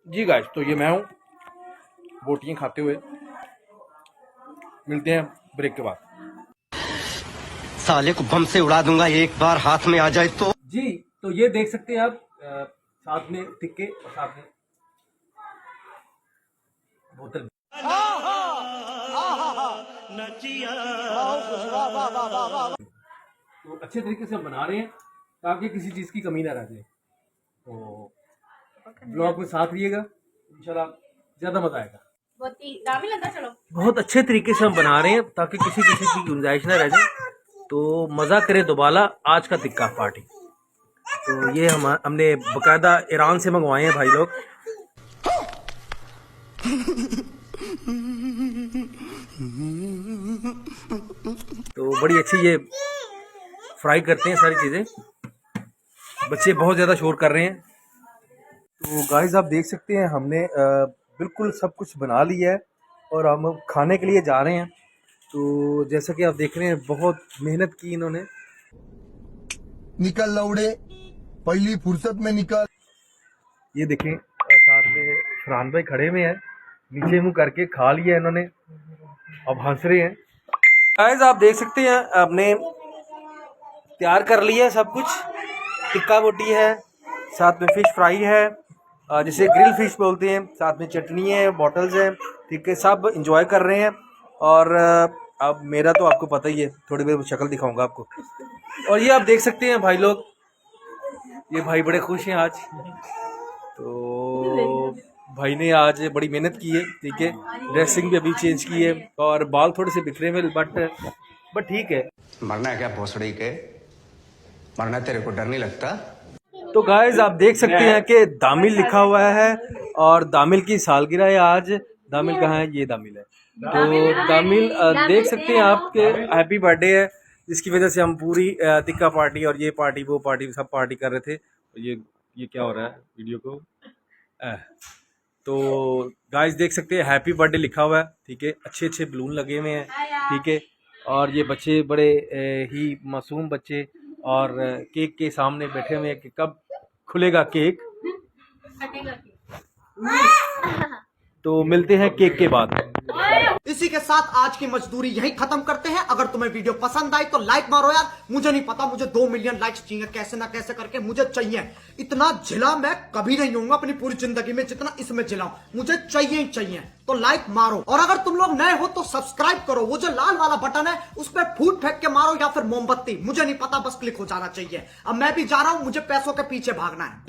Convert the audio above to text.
जी guys, तो ये मैं हूँ बोटियाँ खाते हुए। मिलते हैं ब्रेक के बाद। साले को बम से उड़ा दूंगा एक बार हाथ में आ जाए तो। जी, तो ये देख सकते हैं आप, साथ में टिक्के और साथ में बोतल। तो अच्छे तरीके से हम बना रहे हैं ताकि किसी चीज़ की कमी ना रह जाए। तो ब्लॉग में साथ रहिएगा, इंशाल्लाह ज़्यादा मज़ा आएगा। बहुत अच्छे तरीके से हम बना रहे हैं ताकि किसी की गुंजाइश ना रह जाए। तो मज़ा करे दोबारा आज का टिक्का पार्टी। तो ये हमने बकायदा ईरान से मंगवाए हैं भाई लोग। तो बड़ी अच्छी ये फ्राई करते हैं सारी चीज़ें। बच्चे बहुत ज़्यादा शोर कर रहे हैं। तो गाइस आप देख सकते हैं हमने बिल्कुल सब कुछ बना लिया है और हम खाने के लिए जा रहे हैं। तो जैसा कि आप देख रहे हैं बहुत मेहनत की इन्होंने। निकल लौड़े, पहली फुर्सत में निकल। ये देखें साथ में फरहान भाई खड़े में हैं, नीचे मुंह करके खा लिया इन्होंने, अब हंस रहे हैं। गाइस आप देख सकते हैं आपने तैयार कर लिया है सब कुछ। टिक्का बोटी है, साथ में फिश फ्राई है, जिसे ग्रिल फिश बोलते हैं, साथ में चटनी है, बॉटल्स है, ठीक है। सब इंजॉय कर रहे हैं। और अब मेरा तो आपको पता ही है, थोड़ी देर शक्ल दिखाऊंगा आपको। और ये आप देख सकते हैं भाई लोग, ये भाई बड़े खुश हैं आज। तो भाई ने आज बड़ी मेहनत की है, ठीक है। ड्रेसिंग भी अभी चेंज की है और बाल थोड़े से बिखरे हुए, बट ठीक है। मरना है क्या भोसड़ी के? मरना तेरे को डर नहीं लगता? तो गाइस आप देख सकते हैं कि दामिल लिखा हुआ है और दामिल की सालगिरह है आज। दामिल कहाँ है? ये दामिल है। तो दामिल देख सकते हैं आप कि हैप्पी बर्थडे है, जिसकी वजह से हम पूरी टिक्का पार्टी और ये पार्टी वो पार्टी सब पार्टी कर रहे थे। और ये क्या हो रहा है वीडियो को। तो गाइस देख सकते हैं हैप्पी बर्थडे लिखा हुआ है, ठीक है। अच्छे अच्छे बलून लगे हुए हैं, ठीक है। और ये बच्चे बड़े ही मासूम बच्चे और केक के सामने बैठे हुए हैं कि कब खुलेगा केक। तो मिलते हैं केक के बाद। इसी के साथ आज की मजदूरी यही खत्म करते हैं। अगर तुम्हें वीडियो पसंद आई तो लाइक मारो यार। मुझे नहीं पता, मुझे 2 मिलियन लाइक्स चाहिए, कैसे ना कैसे करके मुझे चाहिए। इतना झिला मैं कभी नहीं होऊंगा अपनी पूरी जिंदगी में जितना इसमें झिलाऊं। मुझे चाहिए ही चाहिए। तो लाइक मारो, और अगर तुम लोग नए हो तो सब्सक्राइब करो। वो जो लाल वाला बटन है उस पर फूट फेंक के मारो या फिर मोमबत्ती, मुझे नहीं पता, बस क्लिक हो जाना चाहिए। अब मैं भी जा रहा हूं, मुझे पैसों के पीछे भागना है।